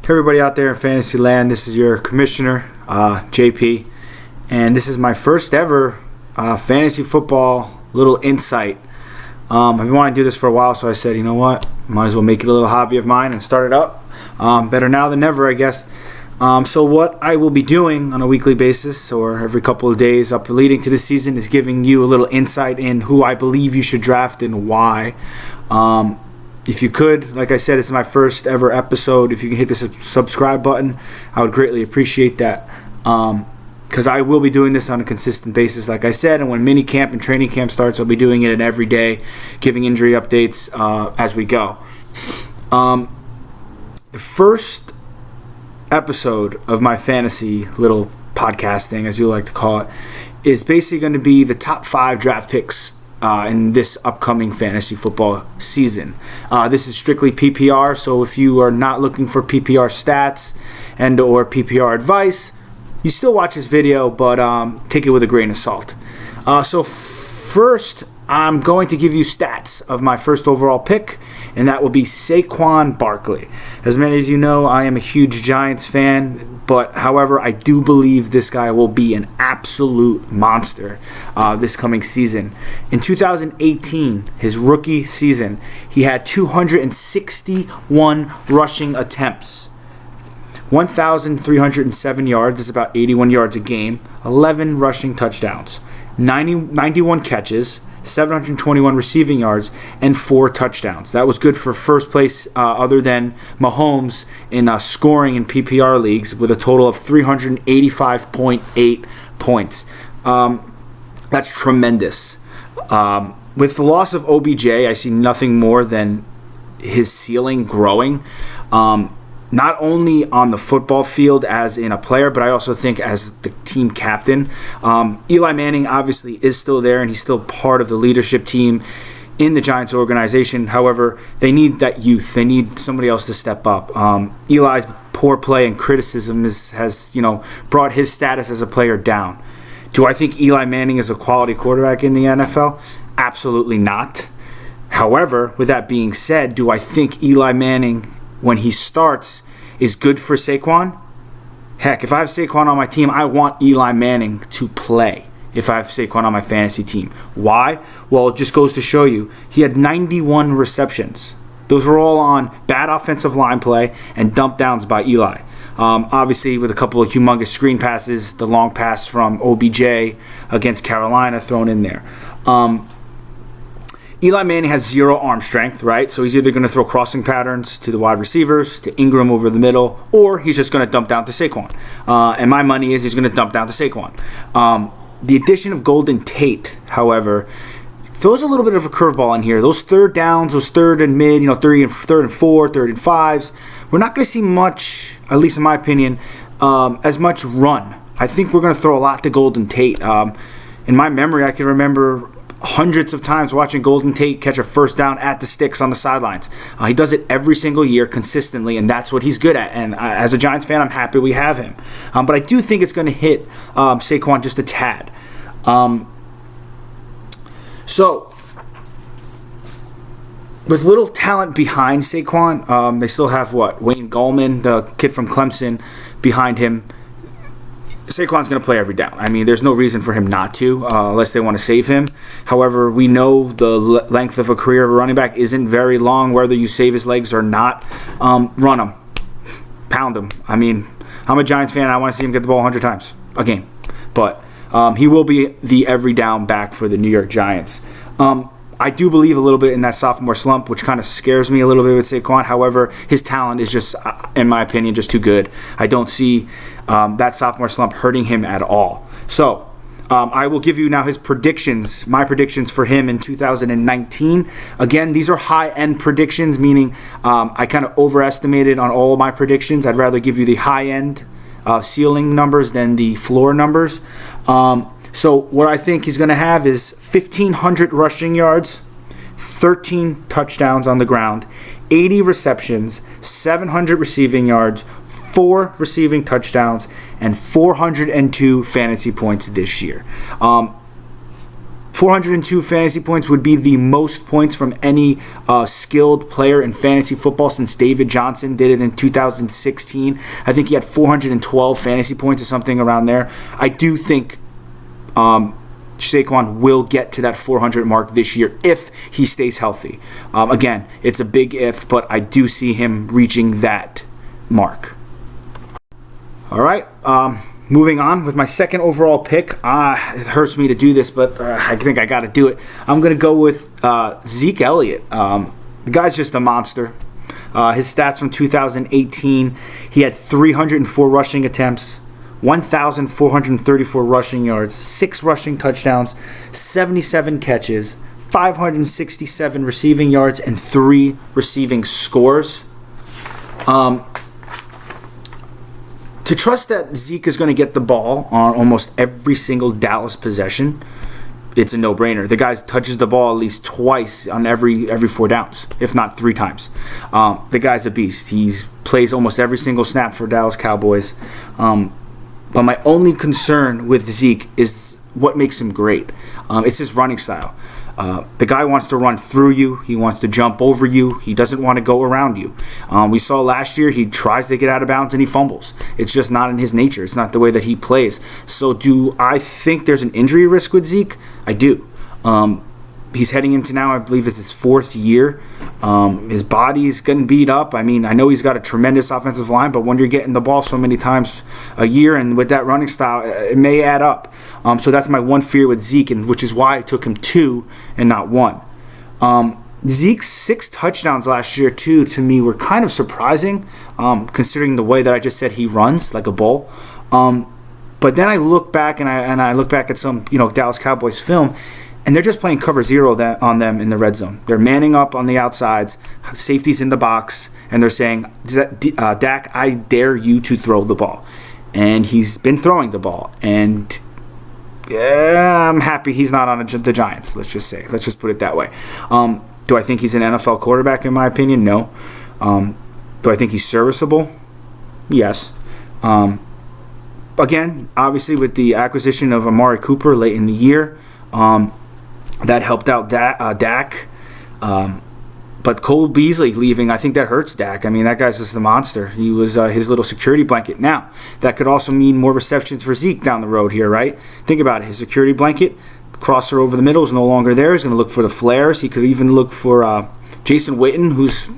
To everybody out there in fantasy land, this is your commissioner, JP, and this is my first ever fantasy football little insight. I've been wanting to do this for a while, so I said, you know what, might as well make it a little hobby of mine and start it up. Better now than never, I guess. So what I will be doing on a weekly basis or every couple of days up leading to the season is giving you a little insight in who I believe you should draft and why. If you could, like I said, it's my first ever episode. If you can hit the subscribe button, I would greatly appreciate that. Because I will be doing this on a consistent basis, like I said. And when mini camp and training camp starts, I'll be doing it every day, giving injury updates as we go. The first episode of my fantasy little podcast thing, as you like to call it, is basically going to be the top 5 draft picks in this upcoming fantasy football season. This is strictly PPR, so if you are not looking for PPR stats and or PPR advice, you still watch this video, but take it with a grain of salt. So first, I'm going to give you stats of my first overall pick, and that will be Saquon Barkley. As many as you know, I am a huge Giants fan, but however, I do believe this guy will be an absolute monster this coming season. In 2018, his rookie season, he had 261 rushing attempts. 1,307 yards is about 81 yards a game, 11 rushing touchdowns, 91 catches, 721 receiving yards, and 4 touchdowns. That was good for first place other than Mahomes in scoring in PPR leagues with a total of 385.8 points. That's tremendous. With the loss of OBJ, I see nothing more than his ceiling growing. Not only on the football field as in a player, but I also think as the team captain. Eli Manning obviously is still there, and he's still part of the leadership team in the Giants organization. However, they need that youth. They need somebody else to step up. Eli's poor play and criticism has brought his status as a player down. Do I think Eli Manning is a quality quarterback in the NFL? Absolutely not. However, with that being said, do I think Eli Manning, when he starts, is good for Saquon? Heck, if I have Saquon on my team, I want Eli Manning to play if I have Saquon on my fantasy team. Why? Well, it just goes to show you, he had 91 receptions. Those were all on bad offensive line play and dump downs by Eli. Obviously, with a couple of humongous screen passes, the long pass from OBJ against Carolina thrown in there. Eli Manning has 0 arm strength, right? So he's either going to throw crossing patterns to the wide receivers, to Ingram over the middle, or he's just going to dump down to Saquon. And my money is he's going to dump down to Saquon. The addition of Golden Tate, however, throws a little bit of a curveball in here. Those third downs, those third and mid, third and 4, third and 5s, we're not going to see much, at least in my opinion, as much run. I think we're going to throw a lot to Golden Tate. In my memory, I can remember hundreds of times watching Golden Tate catch a first down at the sticks on the sidelines. He does it every single year consistently, and that's what he's good at. And as a Giants fan, I'm happy we have him. But I do think it's going to hit Saquon just a tad. So, with little talent behind Saquon, they still have Wayne Gallman, the kid from Clemson, behind him. Saquon's going to play every down. I mean, there's no reason for him not to, unless they want to save him. However, we know the length of a career of a running back isn't very long, whether you save his legs or not. Run him. Pound him. I mean, I'm a Giants fan. I want to see him get the ball 100 times a game. But he will be the every down back for the New York Giants. I do believe a little bit in that sophomore slump, which kind of scares me a little bit with Saquon. However, his talent is just, in my opinion, just too good. I don't see that sophomore slump hurting him at all. So, I will give you now his predictions, my predictions for him in 2019. Again, these are high-end predictions, meaning I kind of overestimated on all of my predictions. I'd rather give you the high-end ceiling numbers than the floor numbers. So what I think he's going to have is 1,500 rushing yards, 13 touchdowns on the ground, 80 receptions, 700 receiving yards, 4 receiving touchdowns, and 402 fantasy points this year. 402 fantasy points would be the most points from any skilled player in fantasy football since David Johnson did it in 2016. I think he had 412 fantasy points or something around there. I do think Saquon will get to that 400 mark this year if he stays healthy. Again, it's a big if, but I do see him reaching that mark. All right. Moving on with my second overall pick. It hurts me to do this, but I think I got to do it. I'm going to go with Zeke Elliott. The guy's just a monster. His stats from 2018, he had 304 rushing attempts, 1,434 rushing yards, 6 rushing touchdowns, 77 catches, 567 receiving yards, and 3 receiving scores. To trust that Zeke is going to get the ball on almost every single Dallas possession, it's a no-brainer. The guy touches the ball at least twice on every 4 downs, if not 3 times. The guy's a beast. He plays almost every single snap for Dallas Cowboys. But my only concern with Zeke is what makes him great. It's his running style. The guy wants to run through you. He wants to jump over you. He doesn't want to go around you. We saw last year he tries to get out of bounds and he fumbles. It's just not in his nature. It's not the way that he plays. So do I think there's an injury risk with Zeke? I do. He's heading into now, I believe, is his 4th year. His body's getting beat up. I mean, I know he's got a tremendous offensive line, but when you're getting the ball so many times a year and with that running style, it may add up. So that's my one fear with Zeke, and which is why I took him 2 and not 1. Zeke's 6 touchdowns last year, too, to me were kind of surprising, considering the way that I just said he runs like a bull. But then I look back and I look back at some Dallas Cowboys film, and they're just playing cover 0 on them in the red zone. They're manning up on the outsides, safety's in the box, and they're saying, Dak, I dare you to throw the ball. And he's been throwing the ball. And I'm happy he's not on the Giants, let's just say. Let's just put it that way. Do I think he's an NFL quarterback, in my opinion? No. Do I think he's serviceable? Yes. Again, obviously with the acquisition of Amari Cooper late in the year, that helped out Dak. But Cole Beasley leaving, I think that hurts Dak. I mean, that guy's just a monster. He was his little security blanket. Now, that could also mean more receptions for Zeke down the road here, right? Think about it. His security blanket, crosser over the middle, is no longer there. He's going to look for the flares. He could even look for Jason Witten, who's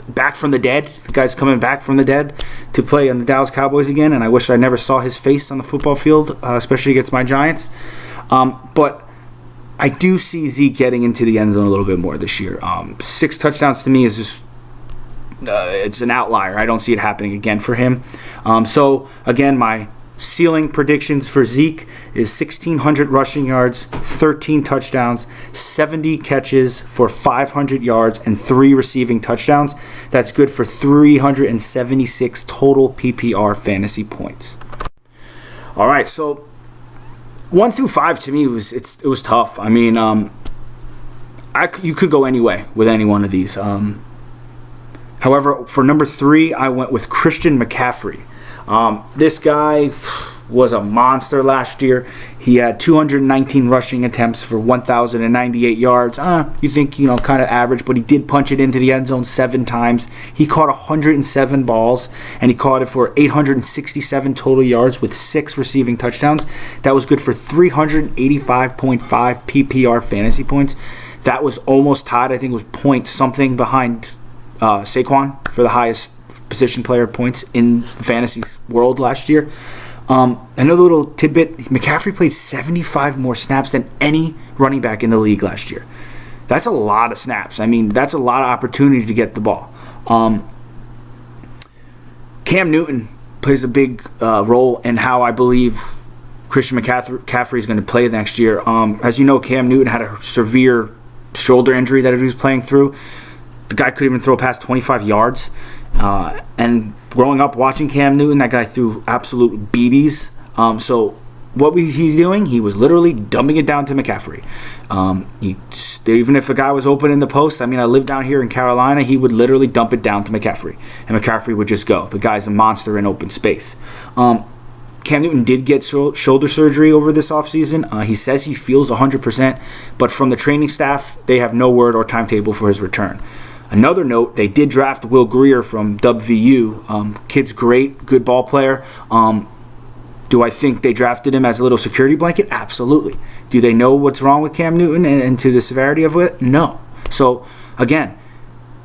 back from the dead. The guy's coming back from the dead to play on the Dallas Cowboys again, and I wish I never saw his face on the football field, especially against my Giants. But I do see Zeke getting into the end zone a little bit more this year. 6 touchdowns to me is just it's an outlier. I don't see it happening again for him. So, again, my ceiling predictions for Zeke is 1,600 rushing yards, 13 touchdowns, 70 catches for 500 yards, and 3 receiving touchdowns. That's good for 376 total PPR fantasy points. All right, so 1 through 5 to me it was tough. I mean, you could go any way with any one of these. However, for number 3, I went with Christian McCaffrey. This guy was a monster last year. He had 219 rushing attempts for 1,098 yards. You think, kind of average, but he did punch it into the end zone 7 times. He caught 107 balls, and he caught it for 867 total yards with 6 receiving touchdowns. That was good for 385.5 PPR fantasy points. That was almost tied. I think it was point something behind Saquon for the highest position player points in the fantasy world last year. Another little tidbit, McCaffrey played 75 more snaps than any running back in the league last year. That's a lot of snaps. I mean, that's a lot of opportunity to get the ball. Cam Newton plays a big role in how I believe Christian McCaffrey is going to play next year. As you know, Cam Newton had a severe shoulder injury that he was playing through. The guy couldn't even throw past 25 yards. And growing up watching Cam Newton, that guy threw absolute BBs. So what he's doing, he was literally dumbing it down to McCaffrey. Even if a guy was open in the post, I mean, I lived down here in Carolina, he would literally dump it down to McCaffrey. And McCaffrey would just go. The guy's a monster in open space. Cam Cam Newton did get shoulder surgery over this offseason. He says he feels 100%, but from the training staff, they have no word or timetable for his return. Another note, they did draft Will Grier from WVU. Kid's great, good ball player. Do I think they drafted him as a little security blanket? Absolutely. Do they know what's wrong with Cam Newton and to the severity of it? No. So, again,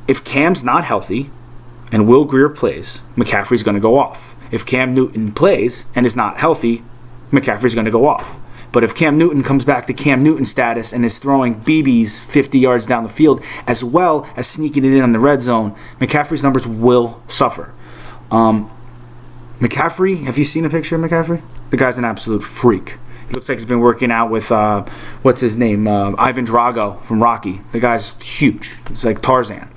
if Cam's not healthy and Will Grier plays, McCaffrey's going to go off. If Cam Newton plays and is not healthy, McCaffrey's going to go off. But if Cam Newton comes back to Cam Newton status and is throwing BBs 50 yards down the field, as well as sneaking it in on the red zone, McCaffrey's numbers will suffer. McCaffrey, have you seen a picture of McCaffrey? The guy's an absolute freak. He looks like he's been working out with, what's his name, Ivan Drago from Rocky. The guy's huge. He's like Tarzan.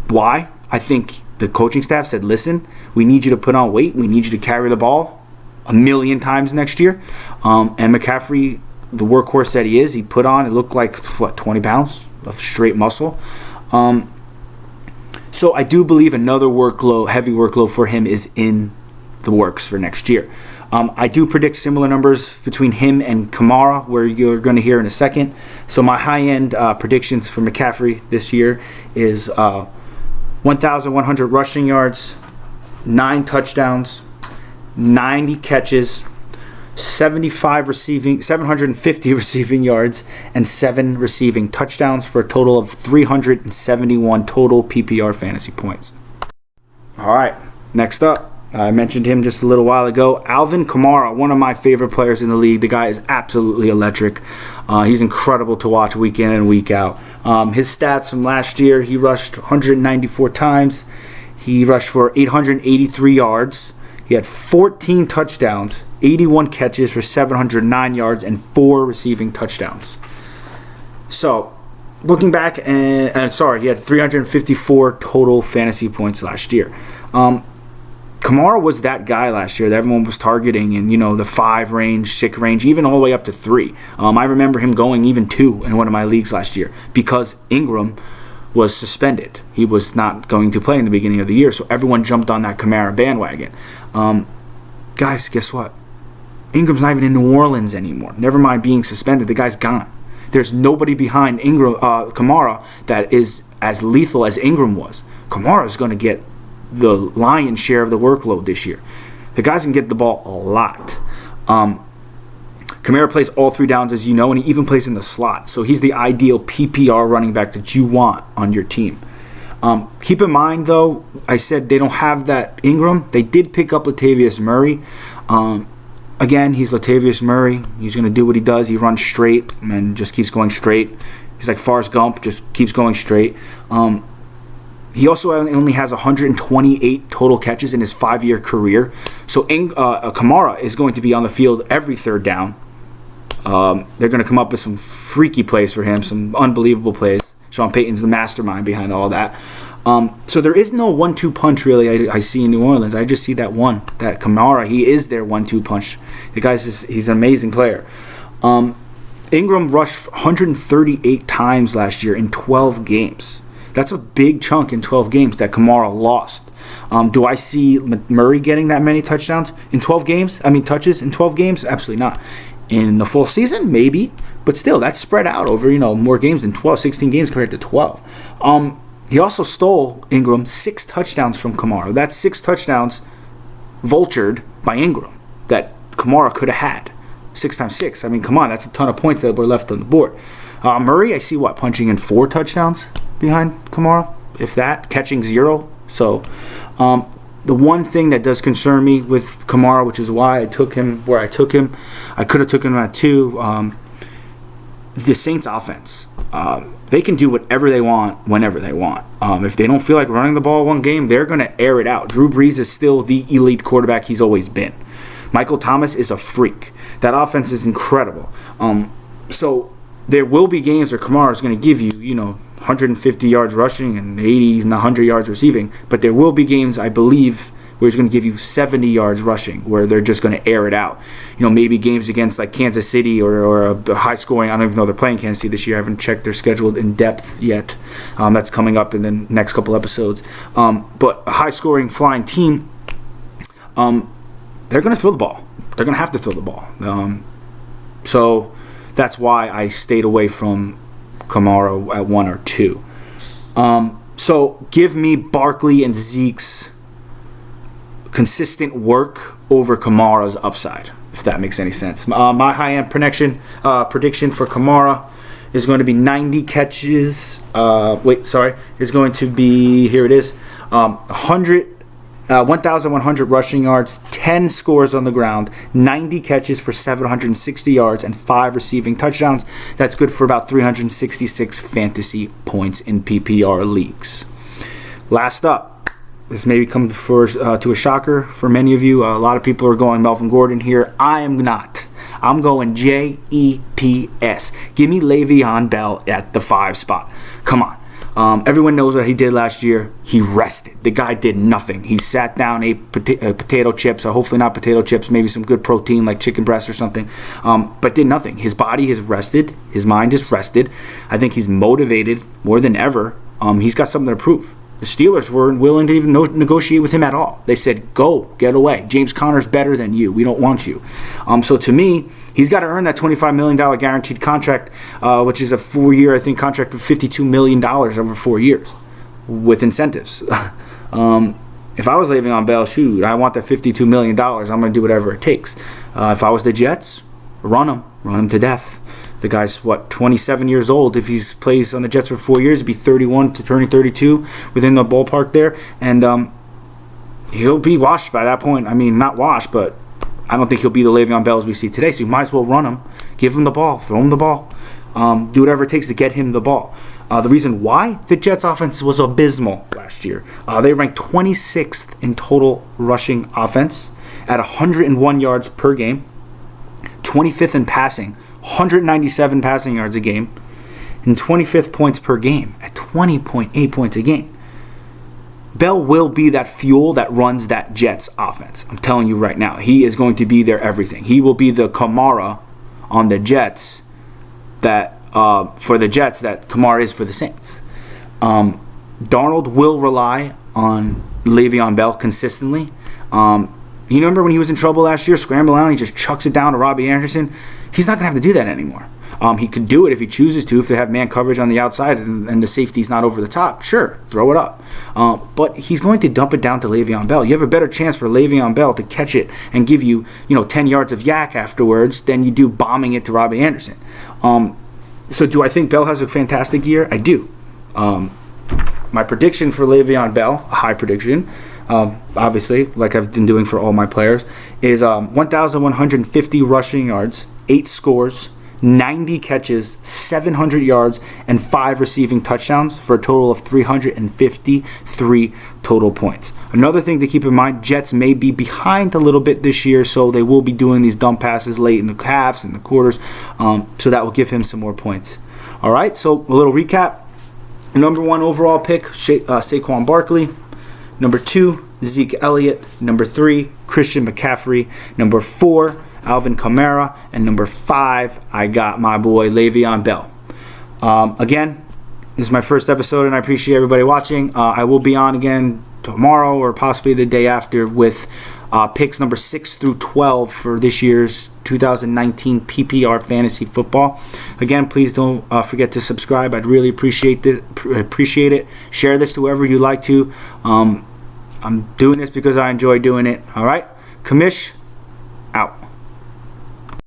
Why? I think the coaching staff said, listen, we need you to put on weight. We need you to carry the ball 1,000,000 times next year. And McCaffrey, the workhorse that he is, he put on, it looked like, 20 pounds of straight muscle. So I do believe another heavy workload for him is in the works for next year. I do predict similar numbers between him and Kamara, where you're going to hear in a second. So my high-end predictions for McCaffrey this year is 1,100 rushing yards, 9 touchdowns, 90 catches, 750 receiving yards, and 7 receiving touchdowns for a total of 371 total PPR fantasy points. All right, next up, I mentioned him just a little while ago. Alvin Kamara, one of my favorite players in the league. The guy is absolutely electric. He's incredible to watch week in and week out. His stats from last year, he rushed 194 times. He rushed for 883 yards. He had 14 touchdowns, 81 catches for 709 yards, and 4 receiving touchdowns. So, looking back, he had 354 total fantasy points last year. Kamara was that guy last year that everyone was targeting in, the 5 range, 6 range, even all the way up to 3. I remember him going even 2 in one of my leagues last year because Ingram was suspended. He was not going to play in the beginning of the year, so everyone jumped on that Kamara bandwagon. Guys, guess what? Ingram's not even in New Orleans anymore. Never mind being suspended. The guy's gone. There's nobody behind Kamara that is as lethal as Ingram was. Kamara is going to get the lion's share of the workload this year. The guys can get the ball a lot. Kamara plays all 3 downs, as you know, and he even plays in the slot. So he's the ideal PPR running back that you want on your team. Keep in mind, though, I said they don't have that Ingram. They did pick up Latavius Murray. Again, he's Latavius Murray. He's going to do what he does. He runs straight and just keeps going straight. He's like Forrest Gump, just keeps going straight. He also only has 128 total catches in his 5-year career. So Kamara is going to be on the field every 3rd down. They're going to come up with some freaky plays for him, some unbelievable plays. Sean Payton's the mastermind behind all that. So there is no 1-2 punch really I see in New Orleans. I just see that Kamara, he is their 1-2 punch. The guy's he's an amazing player. Ingram rushed 138 times last year in 12 games. That's a big chunk in 12 games that Kamara lost. Do I see Murray getting that many touchdowns in 12 games? Touches in 12 games? Absolutely not. In the full season, maybe. But still, that's spread out over, more games than 16 games compared to 12. He also stole, Ingram, 6 touchdowns from Kamara. That's 6 touchdowns vultured by Ingram that Kamara could have had. 6 times 6. Come on, that's a ton of points that were left on the board. Murray, I see punching in 4 touchdowns behind Kamara, if that, catching 0. So, the one thing that does concern me with Kamara, which is why I took him where I took him, I could have taken him at 2. The Saints offense, they can do whatever they want whenever they want. If they don't feel like running the ball one game, they're going to air it out. Drew Brees is still the elite quarterback he's always been. Michael Thomas is a freak. That offense is incredible. So there will be games where Kamara is going to give you, 150 yards rushing and 80 and 100 yards receiving. But there will be games, I believe, where he's going to give you 70 yards rushing, where they're just going to air it out. Maybe games against like Kansas City or a high scoring. I don't even know they're playing Kansas City this year. I haven't checked their schedule in depth yet. That's coming up in the next couple episodes. But a high scoring flying team. they're going to throw the ball. They're going to have to throw the ball. So that's why I stayed away from Kamara at 1 or 2. So give me Barkley and Zeke's consistent work over Kamara's upside, if that makes any sense. My high-end prediction for Kamara is going to be 90 catches. Is going to be, here it is, 1,100 rushing yards, 10 scores on the ground, 90 catches for 760 yards, and 5 receiving touchdowns. That's good for about 366 fantasy points in PPR leagues. Last up, this may come to a shocker for many of you. A lot of people are going Melvin Gordon here. I am not. I'm going JEPS. Give me Le'Veon Bell at the 5 spot. Come on. Everyone knows what he did last year. He rested. The guy did nothing. He sat down, ate potato chips, or hopefully not potato chips, maybe some good protein like chicken breast or something, but did nothing. His body is rested. His mind is rested. I think he's motivated more than ever. He's got something to prove. The Steelers weren't willing to even negotiate with him at all. They said, go, get away. James Conner's better than you. We don't want you. So to me, he's got to earn that $25 million guaranteed contract, which is a 4-year, I think, contract of $52 million over 4 years with incentives. If I was Le'Veon Bell, shoot, I want that $52 million. I'm going to do whatever it takes. If I was the Jets, run him to death. The guy's, 27 years old. If he plays on the Jets for 4 years, he'd be 31 to turning 32 within the ballpark there. And he'll be washed by that point. I mean, not washed, but I don't think he'll be the Le'Veon Bell as we see today. So you might as well run him. Give him the ball. Throw him the ball. Do whatever it takes to get him the ball. The reason why the Jets offense was abysmal last year, they ranked 26th in total rushing offense at 101 yards per game, 25th in passing, 197 passing yards a game, and 25th points per game at 20.8 points a game. Bell will be that fuel that runs that Jets offense. I'm telling you right now. He is going to be their everything. He will be the Kamara on the Jets that for the Jets that Kamara is for the Saints. Darnold will rely on Le'Veon Bell consistently. You remember when he was in trouble last year, scrambling out, and he just chucks it down to Robbie Anderson? He's not going to have to do that anymore. He could do it if he chooses to, if they have man coverage on the outside and the safety's not over the top. Sure, throw it up. But he's going to dump it down to Le'Veon Bell. You have a better chance for Le'Veon Bell to catch it and give you, 10 yards of yak afterwards than you do bombing it to Robbie Anderson. So do I think Bell has a fantastic year? I do. My prediction for Le'Veon Bell, a high prediction, obviously, like I've been doing for all my players, is 1,150 rushing yards, 8 scores, 90 catches, 700 yards, and 5 receiving touchdowns for a total of 353 total points. Another thing to keep in mind, Jets may be behind a little bit this year, so they will be doing these dump passes late in the halves and the quarters, so that will give him some more points. All right, so a little recap. Number 1 overall pick, Saquon Barkley. Number 2, Zeke Elliott. Number 3, Christian McCaffrey. Number 4, Alvin Kamara. And number 5, I got my boy Le'Veon Bell. Again, this is my first episode, and I appreciate everybody watching. I will be on again tomorrow or possibly the day after with picks number 6 through 12 for this year's 2019 PPR Fantasy Football. Again, please don't forget to subscribe. I'd really appreciate it. Share this to whoever you like to. I'm doing this because I enjoy doing it. All right, Commish,